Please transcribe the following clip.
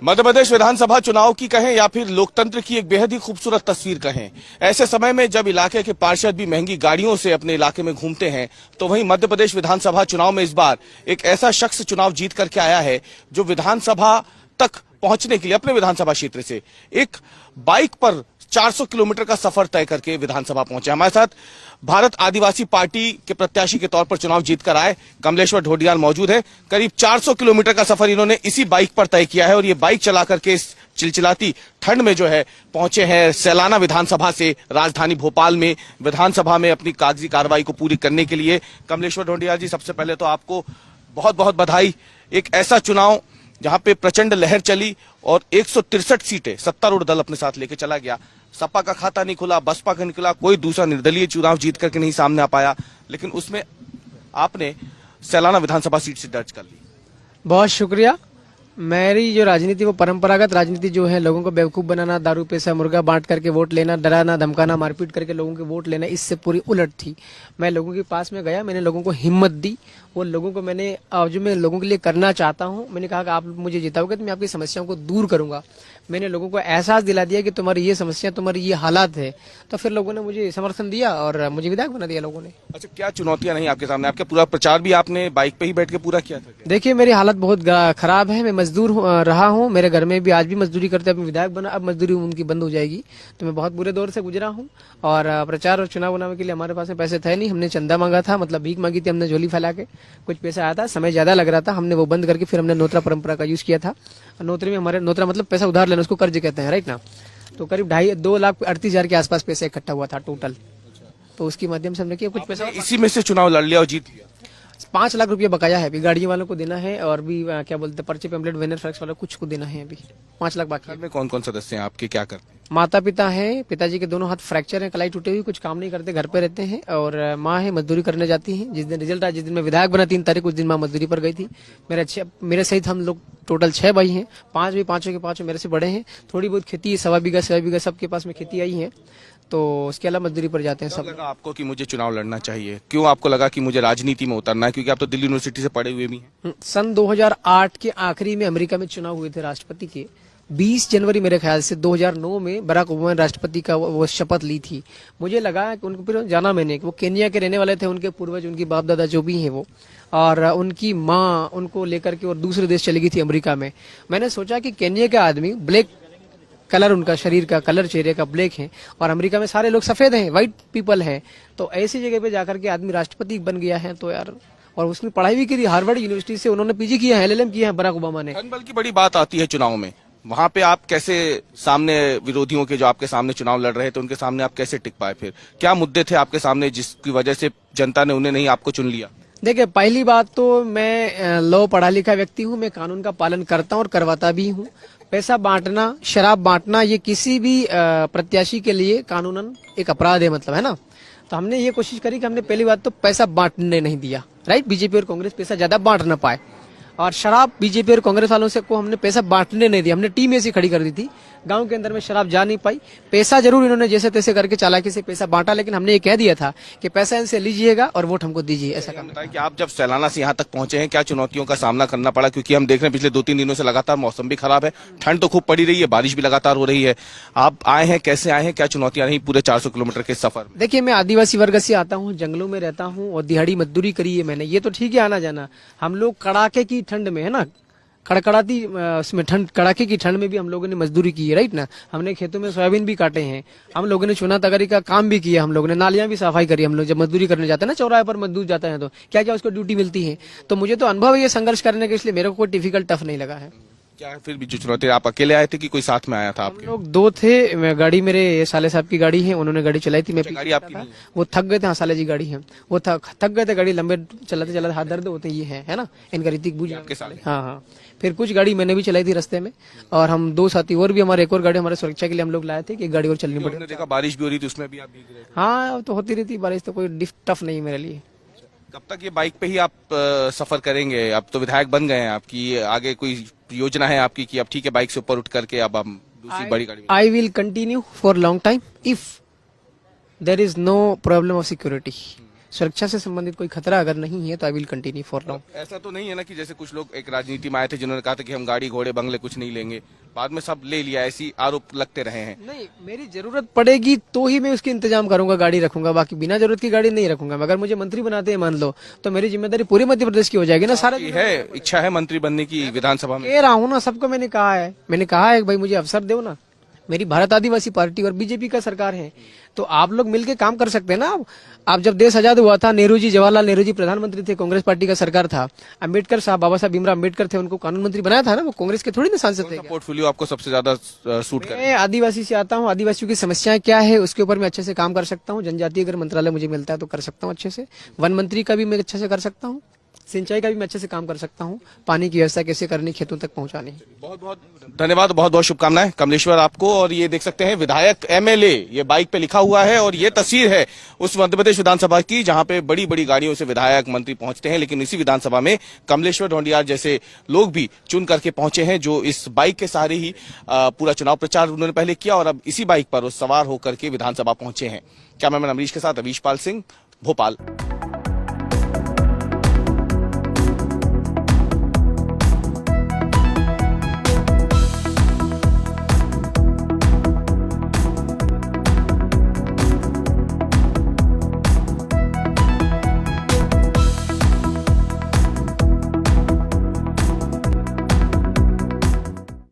मध्य प्रदेश विधानसभा चुनाव की कहें या फिर लोकतंत्र की एक बेहद ही खूबसूरत तस्वीर कहें, ऐसे समय में जब इलाके के पार्षद भी महंगी गाड़ियों से अपने इलाके में घूमते हैं, तो वहीं मध्य प्रदेश विधानसभा चुनाव में इस बार एक ऐसा शख्स चुनाव जीत करके आया है जो विधानसभा तक पहुंचने के लिए अपने विधानसभा क्षेत्र से एक बाइक पर 400 किलोमीटर का सफर तय करके विधानसभा पहुंचे। हमारे साथ भारत आदिवासी पार्टी के प्रत्याशी के तौर पर चुनाव जीतकर आए कमलेश्वर ढोडियाल मौजूद है। करीब 400 किलोमीटर का सफर इन्होंने इसी बाइक पर तय किया है और ये बाइक चला करके इस चिलचिलाती ठंड में जो है पहुंचे हैं सैलाना विधानसभा से राजधानी भोपाल में विधानसभा में अपनी कागजी कार्रवाई को पूरी करने के लिए। कमलेश्वर ढोडियाल जी, सबसे पहले तो आपको बहुत बहुत बधाई। एक ऐसा चुनाव जहां पे प्रचंड लहर चली और 163 सीटें सत्तारूढ़ दल अपने साथ लेके चला गया। सपा का खाता नहीं खुला, बसपा का निकला, कोई दूसरा निर्दलीय चुनाव जीत करके नहीं सामने आ पाया, लेकिन उसमें आपने सैलाना विधानसभा सीट से दर्ज कर ली। बहुत शुक्रिया। मेरी जो राजनीति वो परंपरागत राजनीति जो है, लोगों को बेवकूफ बनाना, दारू पैसा मुर्गा बांट करके वोट लेना, डराना धमकाना, मारपीट करके लोगों के वोट लेना, इससे पूरी उलट थी। मैं लोगों के पास में गया, मैंने लोगों को हिम्मत दी, वो लोगों को मैंने जो मैं लोगों के लिए करना चाहता हूं, मैंने कहा कि आप मुझे जिताओगे तो मैं आपकी समस्याओं को दूर करूंगा। मैंने लोगों को एहसास दिला दिया कि तुम्हारी ये समस्या, तुम्हारी ये हालात है, तो फिर लोगों ने मुझे समर्थन दिया और मुझे विधायक बना दिया लोगों ने। अच्छा, क्या चुनौतियां नहीं आपके सामने? आपका पूरा प्रचार भी आपने बाइक पे ही बैठ के पूरा किया था? देखिए, मेरी हालत बहुत खराब है, मैं मजदूर रहा हूँ, मेरे घर में भी आज भी मजदूरी करते हैं। विधायक बना, अब मजदूरी उनकी बंद हो जाएगी, तो मैं बहुत बुरे दौर से गुजरा हूँ। और प्रचार और चुनाव बनाने के लिए हमारे पास में पैसे थे नहीं, हमने चंदा मांगा था, मतलब भीख मांगी थी, हमने झोली फैला के। कुछ पैसा आया था, समय ज्यादा लग रहा था, हमने वो बंद करके फिर हमने नोतरा परंपरा का यूज किया था। नोतरे में हमारे नोतरा मतलब पैसा उधार लेना, उसको कर्ज कहते हैं, राइट ना। तो करीब 2,38,000 के आसपास पैसा इकट्ठा हुआ था टोटल, तो उसके माध्यम से हमने किया कुछ पैसा। इसी में से चुनाव लड़ लिया और जीत लिया। 5 लाख रुपया बकाया है, अभी गाड़ियों वालों को देना है और भी क्या बोलते पर्चे पेम्पलेट बैनर फ्लैक्स वाला कुछ को देना है। अभी 5 लाख बाकी है। में कौन कौन सदस्य हैं आपके, क्या करते हैं? माता पिता हैं, पिताजी के दोनों हाथ फ्रैक्चर हैं, कलाई टूटी हुई, कुछ काम नहीं करते, घर पे रहते हैं। और माँ है, मजदूरी करने जाती है। जिस दिन रिजल्ट आया, जिस दिन मैं विधायक बना 3 तारीख, उस दिन माँ मजदूरी पर गई थी। मेरे सहित हम लोग टोटल 6 भाई हैं, 5 भी, 5 के 5 मेरे से बड़े हैं। थोड़ी बहुत खेती, 1.25 बीघा सबके पास में खेती आई है, तो उसके अलावा मजदूरी पर जाते हैं सब। लगा आपको कि मुझे चुनाव लड़ना चाहिए? क्यों आपको लगा कि मुझे राजनीति में उतरना है? क्योंकि आप तो दिल्ली यूनिवर्सिटी से पढ़े हुए भी हैं। सन 2008 के आखिरी में अमेरिका में चुनाव हुए थे राष्ट्रपति के। 20 जनवरी मेरे ख्याल से 2009 में बराक ओबामा ने राष्ट्रपति का वो शपथ ली थी। मुझे लगा कि उनको फिर जाना मैंने, वो केन्या के रहने वाले थे, उनके पूर्वज, उनकी बाप दादा जो भी हैं वो, और उनकी माँ उनको लेकर के और दूसरे देश चली गई थी अमेरिका में। मैंने सोचा कि केन्या के आदमी ब्लैक कलर, उनका शरीर का कलर चेहरे का ब्लैक है, और अमेरिका में सारे लोग सफेद हैं, व्हाइट पीपल हैं, तो ऐसी जगह पे जाकर के आदमी राष्ट्रपति बन गया है, तो यार। और उसने पढ़ाई भी की थी हार्वर्ड यूनिवर्सिटी से, उन्होंने पीजी किया है, LLM किया है बराक ओबामा ने। बल की बड़ी बात आती है चुनाव में, वहां पे आप कैसे सामने विरोधियों के, जो आपके सामने चुनाव लड़ रहे थे, उनके सामने आप कैसे टिक पाए? फिर क्या मुद्दे थे आपके सामने जिसकी वजह से जनता ने उन्हें नहीं आपको चुन लिया? देखिए, पहली बात तो मैं लॉ पढ़ा लिखा व्यक्ति हूँ, मैं कानून का पालन करता हूँ और करवाता भी हूँ। पैसा बांटना, शराब बांटना, ये किसी भी प्रत्याशी के लिए कानूनन एक अपराध है, मतलब, है ना। तो हमने ये कोशिश करी कि हमने पहली बात तो पैसा बांटने नहीं दिया, राइट। बीजेपी और कांग्रेस पैसा ज्यादा बांट ना पाए, और शराब बीजेपी और कांग्रेस वालों से को हमने पैसा बांटने नहीं दिया। हमने टीम ऐसी खड़ी कर दी थी, गांव के अंदर में शराब जा नहीं पाई। पैसा जरूर इन्होंने जैसे तैसे करके चालाकी से पैसा बांटा, लेकिन हमने ये कह दिया था कि पैसा इनसे लीजिएगा और वोट हमको दीजिए, ऐसा काम। बताइए कि आप जब सैलाना से यहाँ तक पहुंचे हैं, क्या चुनौतियों का सामना करना पड़ा? क्योंकि हम देख रहे हैं पिछले 2-3 दिनों से लगातार मौसम भी खराब है, ठंड तो खूब पड़ी रही है, बारिश भी लगातार हो रही है। आप आए हैं, कैसे आए हैं, क्या चुनौतियां रही पूरे 400 किलोमीटर के सफर? देखिए, मैं आदिवासी वर्ग से आता हूँ, जंगलों में रहता हूँ और दिहाड़ी मजदूरी करी है मैंने। ये तो ठीक है आना जाना, हम लोग कड़ाके की ठंड में, है ना, कड़कड़ाती उसमें ठंड, कड़ाके की ठंड में भी हम लोगों ने मजदूरी की है, राइट ना। हमने खेतों में सोयाबीन भी काटे हैं, हम लोगों ने चुना तगारी का काम भी किया, हम लोगों ने नालियां भी सफाई करी। हम लोग जब मजदूरी करने जाते हैं ना, चौराहे पर मजदूर जाते हैं, तो क्या क्या उसको ड्यूटी मिलती है। तो मुझे तो अनुभव है ये संघर्ष करने का, इसलिए मेरे को कोई डिफिकल्ट टफ नहीं लगा है। क्या फिर भी जो चुनौती, आप अकेले आए थे कि कोई साथ में आया था आपके? हम लोग 2 थे, गाड़ी मेरे साले साहब की गाड़ी है, उन्होंने गाड़ी चलाई थी, मैं पीछे गाड़ी आपकी था। वो थक गए थे, हाँ साले जी गाड़ी है, वो थक गए थे, गाड़ी लंबे चलाते चलाते हाथ दर्द होते, ये है ना, इनका ऋतिक बूझ आपके साले। हाँ। फिर कुछ गाड़ी मैंने भी चलाई थी रास्ते में, और हम 2 साथी और भी, हमारे एक और गाड़ी हमारे सुरक्षा के लिए हम लोग लाए थे कि गाड़ी और चलनी पड़ी। देखा बारिश भी हो रही थी, उसमें भी आप भीग रहे थे? हाँ, तो होती रहती बारिश, तो कोई टफ नहीं मेरे लिए। कब तक ये बाइक पे ही आप सफर करेंगे? अब तो विधायक बन गए हैं, आपकी आगे कोई योजना है आपकी कि अब ठीक है बाइक से ऊपर उठ करके अब हम दूसरी बड़ी गाड़ी? I will continue for long time if there is no problem of security. सुरक्षा से संबंधित कोई खतरा अगर नहीं है तो I will continue for now. ऐसा तो नहीं है ना कि जैसे कुछ लोग एक राजनीति में आए थे जिन्होंने कहा था कि हम गाड़ी घोड़े बंगले कुछ नहीं लेंगे, बाद में सब ले लिया, ऐसी आरोप लगते रहे हैं। नहीं, मेरी जरूरत पड़ेगी तो ही मैं उसकी इंतजाम करूंगा, गाड़ी रखूंगा, बाकी बिना जरूरत की गाड़ी नहीं रखूंगा। अगर मुझे मंत्री बनाते हैं मान लो, तो मेरी जिम्मेदारी पूरे मध्य प्रदेश की हो जाएगी ना। सारे ये है इच्छा है मंत्री बनने की विधानसभा में? कह रहा हूँ ना, सबको मैंने कहा है कि भाई मुझे अवसर दो ना। मेरी भारत आदिवासी पार्टी और बीजेपी का सरकार है, तो आप लोग मिलके काम कर सकते हैं ना। आप जब देश आजाद हुआ था, नेहरू जी, जवाहरलाल नेहरू जी प्रधानमंत्री थे, कांग्रेस पार्टी का सरकार था। अम्बेडकर साहब, बाबा साहब भीमराव अम्बेडकर थे, उनको कानून मंत्री बनाया था ना, वो कांग्रेस के थोड़ी ना सांसद थे। पोर्टफोलियो आपको सबसे ज्यादा सूट करे? मैं आदिवासी से आता हूँ, आदिवासियों की समस्याएं क्या है उसके ऊपर मैं अच्छे से काम कर सकता हूँ। जनजातीय अगर मंत्रालय मुझे मिलता है तो कर सकता हूँ अच्छे से। वन मंत्री का भी मैं अच्छे से कर सकता हूँ, सिंचाई का भी मैं अच्छे से काम कर सकता हूँ, पानी की व्यवस्था कैसे करनी, खेतों तक पहुंचानी। बहुत बहुत धन्यवाद, बहुत बहुत शुभकामनाएं कमलेश्वर आपको। और ये देख सकते हैं विधायक एमएलए, ये बाइक पे लिखा हुआ है, और ये तस्वीर है उस मध्य प्रदेश विधानसभा की जहां पे बड़ी बड़ी गाड़ियों से विधायक मंत्री पहुंचते हैं, लेकिन इसी विधानसभा में कमलेश्वर ढोंडियार जैसे लोग भी चुन करके पहुंचे हैं, जो इस बाइक के सहारे ही पूरा चुनाव प्रचार उन्होंने पहले किया और अब इसी बाइक पर वो सवार होकर के विधानसभा पहुंचे हैं। कैमरामैन अमरीश के साथ अवीश पाल सिंह, भोपाल।